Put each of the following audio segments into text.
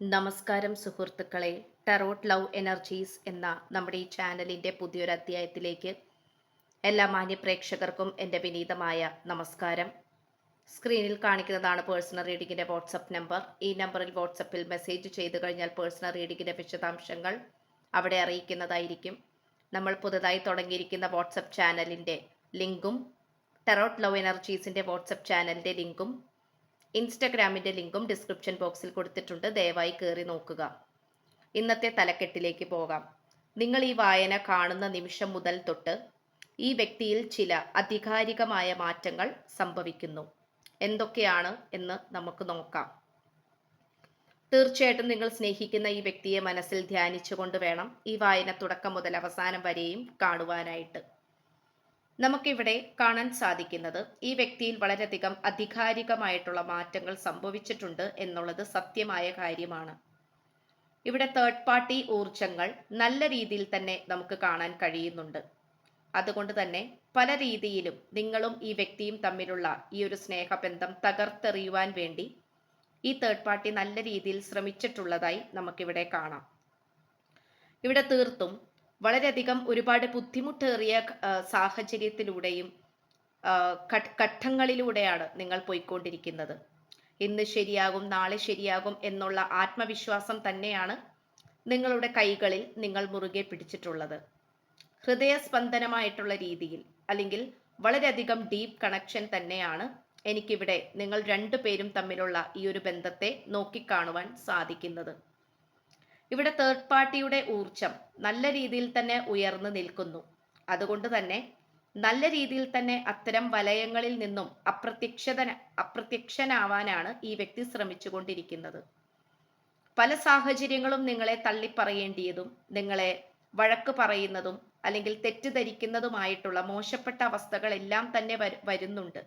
നമസ്കാരം സുഹൃത്തുക്കളെ. Tarot love energies എന്ന നമ്മുടെ ഈ ചാനലിൻ്റെ പുതിയൊരു അധ്യായത്തിലേക്ക് എല്ലാ മാന്യ പ്രേക്ഷകർക്കും എൻ്റെ വിനീതമായ നമസ്കാരം. സ്ക്രീനിൽ കാണിക്കുന്നതാണ് പേഴ്സണൽ റീഡിങ്ങിൻ്റെ വാട്സപ്പ് നമ്പർ. ഈ നമ്പറിൽ വാട്സപ്പിൽ മെസ്സേജ് ചെയ്തു കഴിഞ്ഞാൽ പേഴ്സണൽ റീഡിങ്ങിൻ്റെ വിശദാംശങ്ങൾ അവിടെ അറിയിക്കുന്നതായിരിക്കും. നമ്മൾ പുതുതായി തുടങ്ങിയിരിക്കുന്ന വാട്സപ്പ് ചാനലിൻ്റെ ലിങ്കും ടാരോട്ട് ലവ് എനർജീസിൻ്റെ വാട്സപ്പ് ചാനലിൻ്റെ ലിങ്കും ഇൻസ്റ്റഗ്രാമിൻ്റെ ലിങ്കും ഡിസ്ക്രിപ്ഷൻ ബോക്സിൽ കൊടുത്തിട്ടുണ്ട്. ദയവായി കയറി നോക്കുക. ഇന്നത്തെ തലക്കെട്ടിലേക്ക് പോകാം. നിങ്ങൾ ഈ വായന കാണുന്ന നിമിഷം മുതൽ തൊട്ട് ഈ വ്യക്തിയിൽ ചില അധികാരികമായ മാറ്റങ്ങൾ സംഭവിക്കുന്നു. എന്തൊക്കെയാണ് എന്ന് നമുക്ക് നോക്കാം. തീർച്ചയായിട്ടും നിങ്ങൾ സ്നേഹിക്കുന്ന ഈ വ്യക്തിയെ മനസ്സിൽ ധ്യാനിച്ചുകൊണ്ട് വേണം ഈ വായന തുടക്കം മുതൽ അവസാനം വരെയും കാണുവാനായിട്ട്. നമുക്കിവിടെ കാണാൻ സാധിക്കുന്നത് ഈ വ്യക്തിയിൽ വളരെയധികം അധികാരികമായിട്ടുള്ള മാറ്റങ്ങൾ സംഭവിച്ചിട്ടുണ്ട് എന്നുള്ളത് സത്യമായ കാര്യമാണ്. ഇവിടെ തേർഡ് പാർട്ടി ഊർജങ്ങൾ നല്ല രീതിയിൽ തന്നെ നമുക്ക് കാണാൻ കഴിയുന്നുണ്ട്. അതുകൊണ്ട് തന്നെ പല രീതിയിലും നിങ്ങളും ഈ വ്യക്തിയും തമ്മിലുള്ള ഈ ഒരു സ്നേഹബന്ധം തകർത്തെറിയുവാൻ വേണ്ടി ഈ തേർഡ് പാർട്ടി നല്ല രീതിയിൽ ശ്രമിച്ചിട്ടുള്ളതായി നമുക്കിവിടെ കാണാം. ഇവിടെ തീർത്തും വളരെയധികം ഒരുപാട് ബുദ്ധിമുട്ടേറിയ സാഹചര്യത്തിലൂടെയും ഘട്ടങ്ങളിലൂടെയാണ് നിങ്ങൾ പോയിക്കൊണ്ടിരിക്കുന്നത്. ഇന്ന് ശരിയാകും, നാളെ ശരിയാകും എന്നുള്ള ആത്മവിശ്വാസം തന്നെയാണ് നിങ്ങളുടെ കൈകളിൽ നിങ്ങൾ മുറുകെ പിടിച്ചിട്ടുള്ളത്. ഹൃദയസ്പന്ദനമായിട്ടുള്ള രീതിയിൽ അല്ലെങ്കിൽ വളരെയധികം ഡീപ്പ് കണക്ഷൻ തന്നെയാണ് എനിക്കിവിടെ നിങ്ങൾ രണ്ടുപേരും തമ്മിലുള്ള ഈ ഒരു ബന്ധത്തെ നോക്കിക്കാണുവാൻ സാധിക്കുന്നത്. ഇവിടെ തേർഡ് പാർട്ടിയുടെ ഊർജം നല്ല രീതിയിൽ തന്നെ ഉയർന്നു നിൽക്കുന്നു. അതുകൊണ്ട് തന്നെ നല്ല രീതിയിൽ തന്നെ അത്തരം വലയങ്ങളിൽ നിന്നും അപ്രത്യക്ഷനാവാനാണ് ഈ വ്യക്തി ശ്രമിച്ചുകൊണ്ടിരിക്കുന്നത്. പല സാഹചര്യങ്ങളും നിങ്ങളെ തള്ളിപ്പറയേണ്ടിയതും നിങ്ങളെ വഴക്ക് പറയുന്നതും അല്ലെങ്കിൽ തെറ്റിദ്ധരിക്കുന്നതുമായിട്ടുള്ള മോശപ്പെട്ട അവസ്ഥകളെല്ലാം തന്നെ വരുന്നുണ്ട്.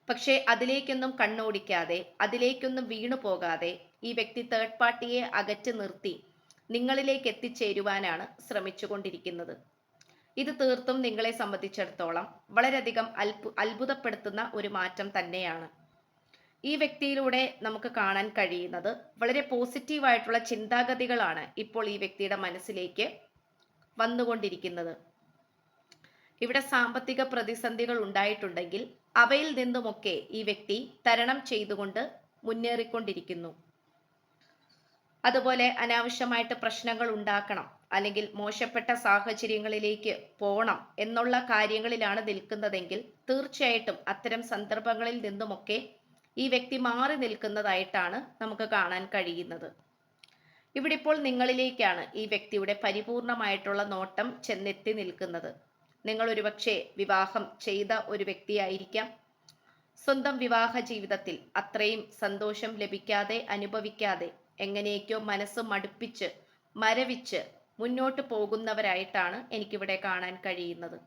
പക്ഷേ അതിലേക്കൊന്നും കണ്ണോടിക്കാതെ, അതിലേക്കൊന്നും വീണു പോകാതെ ഈ വ്യക്തി തേർഡ് പാർട്ടിയെ അകറ്റി നിർത്തി നിങ്ങളിലേക്ക് എത്തിച്ചേരുവാനാണ് ശ്രമിച്ചുകൊണ്ടിരിക്കുന്നത്. ഇത് തീർത്തും നിങ്ങളെ സംബന്ധിച്ചിടത്തോളം വളരെയധികം അത്ഭുതപ്പെടുത്തുന്ന ഒരു മാറ്റം തന്നെയാണ്. ഈ വ്യക്തിയിലൂടെ നമുക്ക് കാണാൻ കഴിയുന്നത് വളരെ പോസിറ്റീവായിട്ടുള്ള ചിന്താഗതികളാണ് ഇപ്പോൾ ഈ വ്യക്തിയുടെ മനസ്സിലേക്ക് വന്നുകൊണ്ടിരിക്കുന്നത്. ഇവിടെ സാമ്പത്തിക പ്രതിസന്ധികൾ ഉണ്ടായിട്ടുണ്ടെങ്കിൽ അവയിൽ നിന്നുമൊക്കെ ഈ വ്യക്തി തരണം ചെയ്തുകൊണ്ട് മുന്നേറിക്കൊണ്ടിരിക്കുന്നു. അതുപോലെ അനാവശ്യമായിട്ട് പ്രശ്നങ്ങൾ ഉണ്ടാക്കണം അല്ലെങ്കിൽ മോശപ്പെട്ട സാഹചര്യങ്ങളിലേക്ക് പോകണം എന്നുള്ള കാര്യങ്ങളിലാണ് നിൽക്കുന്നതെങ്കിൽ തീർച്ചയായിട്ടും അത്തരം സന്ദർഭങ്ങളിൽ നിന്നുമൊക്കെ ഈ വ്യക്തി മാറി നിൽക്കുന്നതായിട്ടാണ് നമുക്ക് കാണാൻ കഴിയുന്നത്. ഇവിടെ ഇപ്പോൾ നിങ്ങളിലേക്കാണ് ഈ വ്യക്തിയുടെ പരിപൂർണമായിട്ടുള്ള നോട്ടം ചെന്നെത്തി നിൽക്കുന്നത്. നിങ്ങൾ ഒരുപക്ഷെ വിവാഹം ചെയ്ത ഒരു വ്യക്തിയായിരിക്കാം. സ്വന്തം വിവാഹ ജീവിതത്തിൽ അത്രയും സന്തോഷം ലഭിക്കാതെ അനുഭവിക്കാതെ എങ്ങനെയൊക്കെയോ മനസ്സ് മടുപ്പിച്ച് മരവിച്ച് മുന്നോട്ട് പോകുന്നവരായിട്ടാണ് എനിക്കിവിടെ കാണാൻ കഴിയുന്നത്.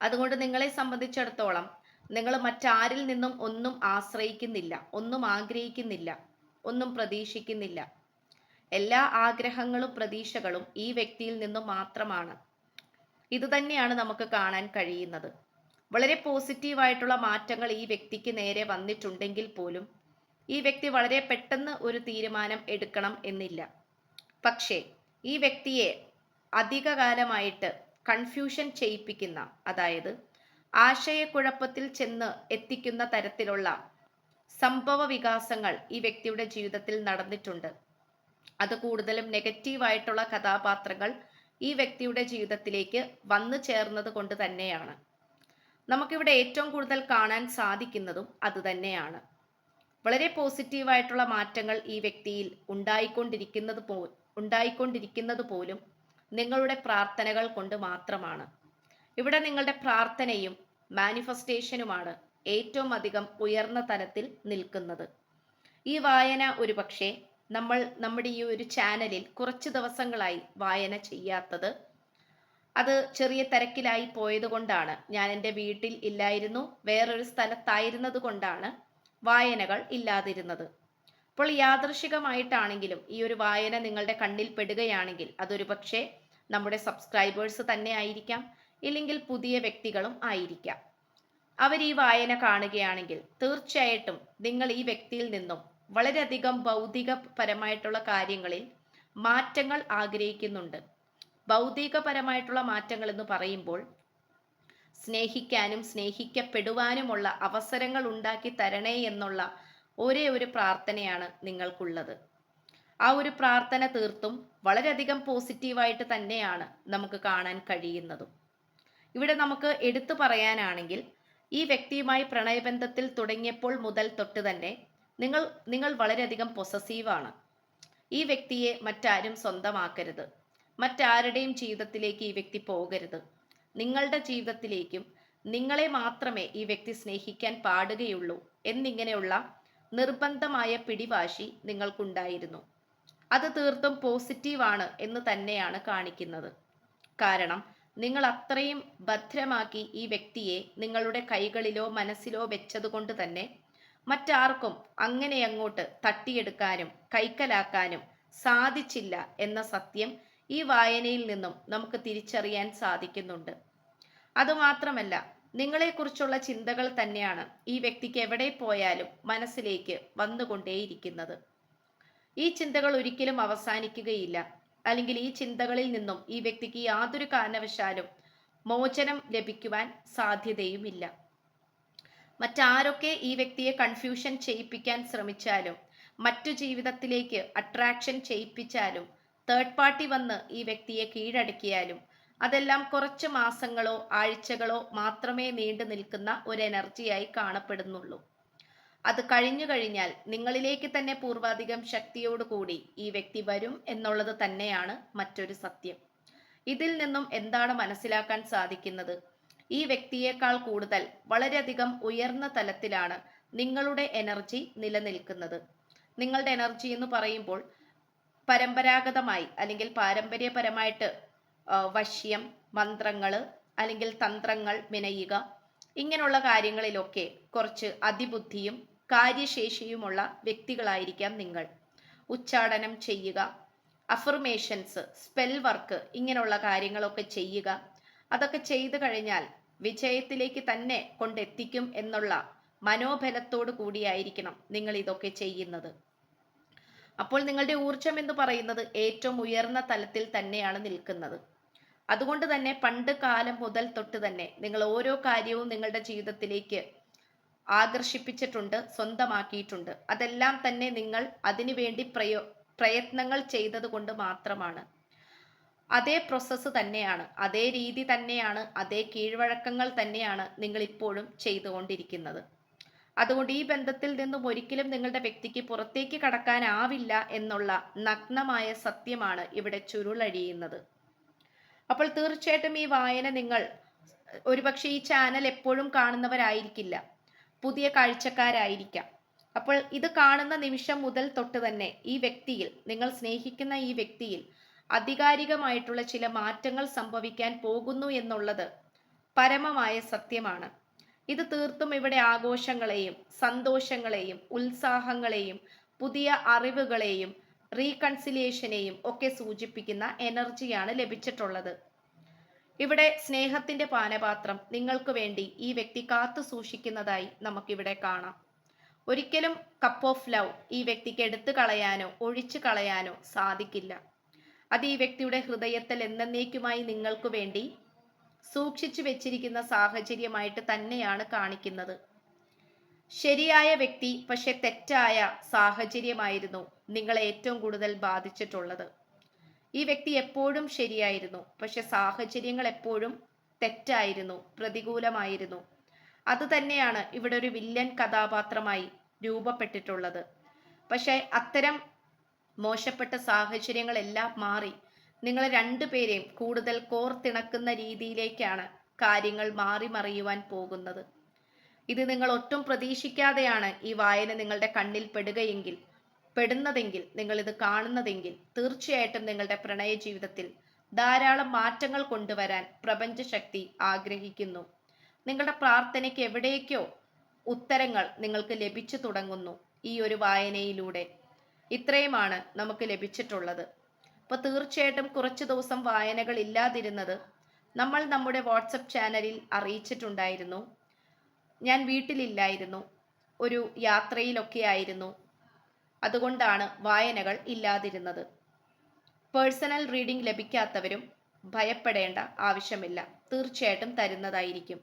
അതുകൊണ്ട് നിങ്ങളെ സംബന്ധിച്ചിടത്തോളം നിങ്ങൾ മറ്റാരിൽ നിന്നും ഒന്നും ആശ്രയിക്കുന്നില്ല, ഒന്നും ആഗ്രഹിക്കുന്നില്ല, ഒന്നും പ്രതീക്ഷിക്കുന്നില്ല. എല്ലാ ആഗ്രഹങ്ങളും പ്രതീക്ഷകളും ഈ വ്യക്തിയിൽ നിന്നും മാത്രമാണ്. ഇതുതന്നെയാണ് നമുക്ക് കാണാൻ കഴിയുന്നത്. വളരെ പോസിറ്റീവായിട്ടുള്ള മാറ്റങ്ങൾ ഈ വ്യക്തിക്ക് നേരെ വന്നിട്ടുണ്ടെങ്കിൽ പോലും ഈ വ്യക്തി വളരെ പെട്ടെന്ന് ഒരു തീരുമാനം എടുക്കണം എന്നില്ല. പക്ഷേ ഈ വ്യക്തിയെ അധികകാലമായിട്ട് കൺഫ്യൂഷൻ ചെയ്യിപ്പിക്കുന്ന, അതായത് ആശയക്കുഴപ്പത്തിൽ ചെന്ന് എത്തിക്കുന്ന തരത്തിലുള്ള സംഭവ വികാസങ്ങൾ ഈ വ്യക്തിയുടെ ജീവിതത്തിൽ നടന്നിട്ടുണ്ട്. അത് കൂടുതലും നെഗറ്റീവായിട്ടുള്ള കഥാപാത്രങ്ങൾ ഈ വ്യക്തിയുടെ ജീവിതത്തിലേക്ക് വന്നു ചേർന്നത് കൊണ്ട് തന്നെയാണ്. നമുക്കിവിടെ ഏറ്റവും കൂടുതൽ കാണാൻ സാധിക്കുന്നതും അതുതന്നെയാണ്. വളരെ പോസിറ്റീവായിട്ടുള്ള മാറ്റങ്ങൾ ഈ വ്യക്തിയിൽ ഉണ്ടായിക്കൊണ്ടിരിക്കുന്നത് പോലും നിങ്ങളുടെ പ്രാർത്ഥനകൾ കൊണ്ട് മാത്രമാണ്. ഇവിടെ നിങ്ങളുടെ പ്രാർത്ഥനയും മാനിഫെസ്റ്റേഷനുമാണ് ഏറ്റവും അധികം ഉയർന്ന തലത്തിൽ നിൽക്കുന്നത്. ഈ വായന ഒരുപക്ഷെ നമ്മൾ നമ്മുടെ ഈ ഒരു ചാനലിൽ കുറച്ച് ദിവസങ്ങളായി വായന ചെയ്യാത്തത് അത് ചെറിയ തിരക്കിലായി പോയത് കൊണ്ടാണ്. ഞാൻ എൻ്റെ വീട്ടിൽ ഇല്ലായിരുന്നു, വേറൊരു സ്ഥലത്തായിരുന്നത് കൊണ്ടാണ് വായനകൾ ഇല്ലാതിരുന്നത്. അപ്പോൾ യാദൃശികമായിട്ടാണെങ്കിലും ഈ ഒരു വായന നിങ്ങളുടെ കണ്ണിൽ പെടുകയാണെങ്കിൽ അതൊരു പക്ഷേ നമ്മുടെ സബ്സ്ക്രൈബേഴ്സ് തന്നെ ആയിരിക്കാം, ഇല്ലെങ്കിൽ പുതിയ വ്യക്തികളും ആയിരിക്കാം. അവർ ഈ വായന കാണുകയാണെങ്കിൽ തീർച്ചയായിട്ടും നിങ്ങൾ ഈ വ്യക്തിയിൽ നിന്നും വളരെയധികം ഭൗതികപരമായിട്ടുള്ള കാര്യങ്ങളിൽ മാറ്റങ്ങൾ ആഗ്രഹിക്കുന്നുണ്ട്. ഭൗതികപരമായിട്ടുള്ള മാറ്റങ്ങൾ എന്ന് പറയുമ്പോൾ സ്നേഹിക്കാനും സ്നേഹിക്കപ്പെടുവാനുമുള്ള അവസരങ്ങൾ ഉണ്ടാക്കി തരണേ എന്നുള്ള ഒരേ ഒരു പ്രാർത്ഥനയാണ് നിങ്ങൾക്കുള്ളത്. ആ ഒരു പ്രാർത്ഥന തീർത്തും വളരെയധികം പോസിറ്റീവായിട്ട് തന്നെയാണ് നമുക്ക് കാണാൻ കഴിയുന്നതും. ഇവിടെ നമുക്ക് എടുത്തു പറയാനാണെങ്കിൽ ഈ വ്യക്തിയുമായി പ്രണയബന്ധത്തിൽ തുടങ്ങിയപ്പോൾ മുതൽ തൊട്ട് തന്നെ നിങ്ങൾ വളരെയധികം പൊസസീവാണ്. ഈ വ്യക്തിയെ മറ്റാരും സ്വന്തമാക്കരുത്, മറ്റാരുടെയും ജീവിതത്തിലേക്ക് ഈ വ്യക്തി പോകരുത്. നിങ്ങളുടെ ജീവിതത്തിലേക്കും നിങ്ങളെ മാത്രമേ ഈ വ്യക്തി സ്നേഹിക്കാൻ പാടുകയുള്ളൂ എന്നിങ്ങനെയുള്ള നിർബന്ധമായ പിടിവാശി നിങ്ങൾക്കുണ്ടായിരുന്നു. അത് തീർത്തും പോസിറ്റീവാണ് എന്ന് തന്നെയാണ് കാണിക്കുന്നത്. കാരണം നിങ്ങൾ അത്രയും ഭദ്രമാക്കി ഈ വ്യക്തിയെ നിങ്ങളുടെ കൈകളിലോ മനസ്സിലോ വെച്ചതുകൊണ്ട് തന്നെ മറ്റാർക്കും അങ്ങനെ അങ്ങോട്ട് തട്ടിയെടുക്കാനും കൈക്കലാക്കാനും സാധിച്ചില്ല എന്ന സത്യം ഈ വായനയിൽ നിന്നും നമുക്ക് തിരിച്ചറിയാൻ സാധിക്കുന്നുണ്ട്. അതുമാത്രമല്ല, നിങ്ങളെക്കുറിച്ചുള്ള ചിന്തകൾ തന്നെയാണ് ഈ വ്യക്തിക്ക് എവിടെ പോയാലും മനസ്സിലേക്ക് വന്നുകൊണ്ടേയിരിക്കുന്നത്. ഈ ചിന്തകൾ ഒരിക്കലും അവസാനിക്കുകയില്ല. അല്ലെങ്കിൽ ഈ ചിന്തകളിൽ നിന്നും ഈ വ്യക്തിക്ക് യാതൊരു കാരണവശാലും മോചനം ലഭിക്കുവാൻ സാധ്യതയുമില്ല. മറ്റാരൊക്കെ ഈ വ്യക്തിയെ കൺഫ്യൂഷൻ ചെയ്യിപ്പിക്കാൻ ശ്രമിച്ചാലും മറ്റു ജീവിതത്തിലേക്ക് അട്രാക്ഷൻ ചെയ്യിപ്പിച്ചാലും തേർഡ് പാർട്ടി വന്ന് ഈ വ്യക്തിയെ കീഴടക്കിയാലും അതെല്ലാം കുറച്ച് മാസങ്ങളോ ആഴ്ചകളോ മാത്രമേ നീണ്ടു നിൽക്കുന്ന ഒരു എനർജിയായി കാണപ്പെടുന്നുള്ളൂ. അത് കഴിഞ്ഞു കഴിഞ്ഞാൽ നിങ്ങളിലേക്ക് തന്നെ പൂർവാധികം ശക്തിയോടുകൂടി ഈ വ്യക്തി വരും എന്നുള്ളത് തന്നെയാണ് മറ്റൊരു സത്യം. ഇതിൽ നിന്നും എന്താണ് മനസ്സിലാക്കാൻ സാധിക്കുന്നത്? ഈ വ്യക്തിയേക്കാൾ കൂടുതൽ വളരെയധികം ഉയർന്ന തലത്തിലാണ് നിങ്ങളുടെ എനർജി നിലനിൽക്കുന്നത്. നിങ്ങളുടെ എനർജി എന്ന് പറയുമ്പോൾ പരമ്പരാഗതമായി അല്ലെങ്കിൽ പാരമ്പര്യപരമായിട്ട് വശ്യം, മന്ത്രങ്ങൾ അല്ലെങ്കിൽ തന്ത്രങ്ങൾ മെനയുക, ഇങ്ങനെയുള്ള കാര്യങ്ങളിലൊക്കെ കുറച്ച് അതിബുദ്ധിയും കാര്യശേഷിയുമുള്ള വ്യക്തികളായിരിക്കാം നിങ്ങൾ. ഉച്ചാടനം ചെയ്യുക, അഫർമേഷൻസ്, സ്പെൽ വർക്ക്, ഇങ്ങനെയുള്ള കാര്യങ്ങളൊക്കെ ചെയ്യുക. അതൊക്കെ ചെയ്തു കഴിഞ്ഞാൽ വിജയത്തിലേക്ക് തന്നെ കൊണ്ടെത്തിക്കും എന്നുള്ള മനോബലത്തോടു കൂടിയായിരിക്കണം നിങ്ങൾ ഇതൊക്കെ ചെയ്യുന്നത്. അപ്പോൾ നിങ്ങളുടെ ഊർജം എന്ന് പറയുന്നത് ഏറ്റവും ഉയർന്ന തലത്തിൽ തന്നെയാണ് നിൽക്കുന്നത്. അതുകൊണ്ട് തന്നെ പണ്ട് കാലം മുതൽ തൊട്ട് തന്നെ നിങ്ങൾ ഓരോ കാര്യവും നിങ്ങളുടെ ജീവിതത്തിലേക്ക് ആകർഷിപ്പിച്ചിട്ടുണ്ട്, സ്വന്തമാക്കിയിട്ടുണ്ട്. അതെല്ലാം തന്നെ നിങ്ങൾ അതിനുവേണ്ടി പ്രയത്നങ്ങൾ ചെയ്തത് കൊണ്ട് മാത്രമാണ്. അതേ പ്രോസസ്സ് തന്നെയാണ്, അതേ രീതി തന്നെയാണ്, അതേ കീഴ്വഴക്കങ്ങൾ തന്നെയാണ് നിങ്ങൾ ഇപ്പോഴും ചെയ്തുകൊണ്ടിരിക്കുന്നത്. അതുകൊണ്ട് ഈ ബന്ധത്തിൽ നിന്നും ഒരിക്കലും നിങ്ങളുടെ വ്യക്തിക്ക് പുറത്തേക്ക് കടക്കാനാവില്ല എന്നുള്ള നഗ്നമായ സത്യമാണ് ഇവിടെ ചുരുളഴിയുന്നത്. അപ്പോൾ തീർച്ചയായിട്ടും ഈ വായന നിങ്ങൾ ഒരുപക്ഷെ ഈ ചാനൽ എപ്പോഴും കാണുന്നവരായിരിക്കില്ല, പുതിയ കാഴ്ചക്കാരായിരിക്കാം. അപ്പോൾ ഇത് കാണുന്ന നിമിഷം മുതൽ തൊട്ട് തന്നെ ഈ വ്യക്തിയിൽ, നിങ്ങൾ സ്നേഹിക്കുന്ന ഈ വ്യക്തിയിൽ ആധികാരികമായിട്ടുള്ള ചില മാറ്റങ്ങൾ സംഭവിക്കാൻ പോകുന്നു എന്നുള്ളത് പരമമായ സത്യമാണ്. ഇത് തീർത്തും ഇവിടെ ആഘോഷങ്ങളെയും സന്തോഷങ്ങളെയും ഉത്സാഹങ്ങളെയും പുതിയ അറിവുകളെയും റീകൺസിലിയേഷനെയും ഒക്കെ സൂചിപ്പിക്കുന്ന എനർജിയാണ് ലഭിച്ചിട്ടുള്ളത്. ഇവിടെ സ്നേഹത്തിന്റെ പാനപാത്രം നിങ്ങൾക്ക് വേണ്ടി ഈ വ്യക്തി കാത്തു സൂക്ഷിക്കുന്നതായി നമുക്കിവിടെ കാണാം. ഒരിക്കലും കപ്പ് ഓഫ് ലവ് ഈ വ്യക്തിക്ക് എടുത്തു കളയാനോ ഒഴിച്ചു കളയാനോ സാധിക്കില്ല. അത് ഈ വ്യക്തിയുടെ ഹൃദയത്തിൽ എന്നേക്കുമായി നിങ്ങൾക്ക് വേണ്ടി സൂക്ഷിച്ചു വെച്ചിരിക്കുന്ന സാഹചര്യമായിട്ട് തന്നെയാണ് കാണിക്കുന്നത്. ശരിയായ വ്യക്തി പക്ഷെ തെറ്റായ സാഹചര്യമായിരുന്നു നിങ്ങളെ ഏറ്റവും കൂടുതൽ ബാധിച്ചിട്ടുള്ളത്. ഈ വ്യക്തി എപ്പോഴും ശരിയായിരുന്നു, പക്ഷെ സാഹചര്യങ്ങൾ എപ്പോഴും തെറ്റായിരുന്നു, പ്രതികൂലമായിരുന്നു. അത് തന്നെയാണ് ഇവിടെ ഒരു വില്ലൻ കഥാപാത്രമായി രൂപപ്പെട്ടിട്ടുള്ളത്. പക്ഷെ അത്തരം മോശപ്പെട്ട സാഹചര്യങ്ങളെല്ലാം മാറി നിങ്ങൾ രണ്ടുപേരെയും കൂടുതൽ കോർത്തിണക്കുന്ന രീതിയിലേക്കാണ് കാര്യങ്ങൾ മാറി മറിയുവാൻ പോകുന്നത്. ഇത് നിങ്ങൾ ഒട്ടും പ്രതീക്ഷിക്കാതെയാണ് ഈ വായന നിങ്ങളുടെ കണ്ണിൽ പെടുന്നതെങ്കിൽ, നിങ്ങൾ ഇത് കാണുന്നതെങ്കിൽ തീർച്ചയായിട്ടും നിങ്ങളുടെ പ്രണയ ജീവിതത്തിൽ ധാരാളം മാറ്റങ്ങൾ കൊണ്ടുവരാൻ പ്രപഞ്ചശക്തി ആഗ്രഹിക്കുന്നു. നിങ്ങളുടെ പ്രാർത്ഥനയ്ക്ക് എവിടേക്കോ ഉത്തരങ്ങൾ നിങ്ങൾക്ക് ലഭിച്ചു തുടങ്ങുന്നു ഈ ഒരു വായനയിലൂടെ. ഇത്രയുമാണ് നമുക്ക് ലഭിച്ചിട്ടുള്ളത്. അപ്പോൾ തീർച്ചയായിട്ടും കുറച്ച് ദിവസം വായനകൾ ഇല്ലാതിരുന്നത് നമ്മൾ നമ്മുടെ വാട്സപ്പ് ചാനലിൽ അറിയിച്ചിട്ടുണ്ടായിരുന്നു. ഞാൻ വീട്ടിലില്ലായിരുന്നു, ഒരു യാത്രയിലൊക്കെ ആയിരുന്നു. അതുകൊണ്ടാണ് വായനകൾ ഇല്ലാതിരുന്നത്. പേഴ്സണൽ റീഡിംഗ് ലഭിക്കാത്തവരും ഭയപ്പെടേണ്ട ആവശ്യമില്ല. തീർച്ചയായിട്ടും തരുന്നതായിരിക്കും.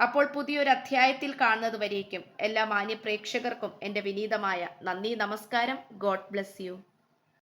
അപ്പോൾ പുതിയൊരു അധ്യായത്തിൽ കാണുന്നത് വരേക്കും എല്ലാ മാന്യ പ്രേക്ഷകർക്കും എൻ്റെ വിനീതമായ നന്ദി, നമസ്കാരം. God bless you.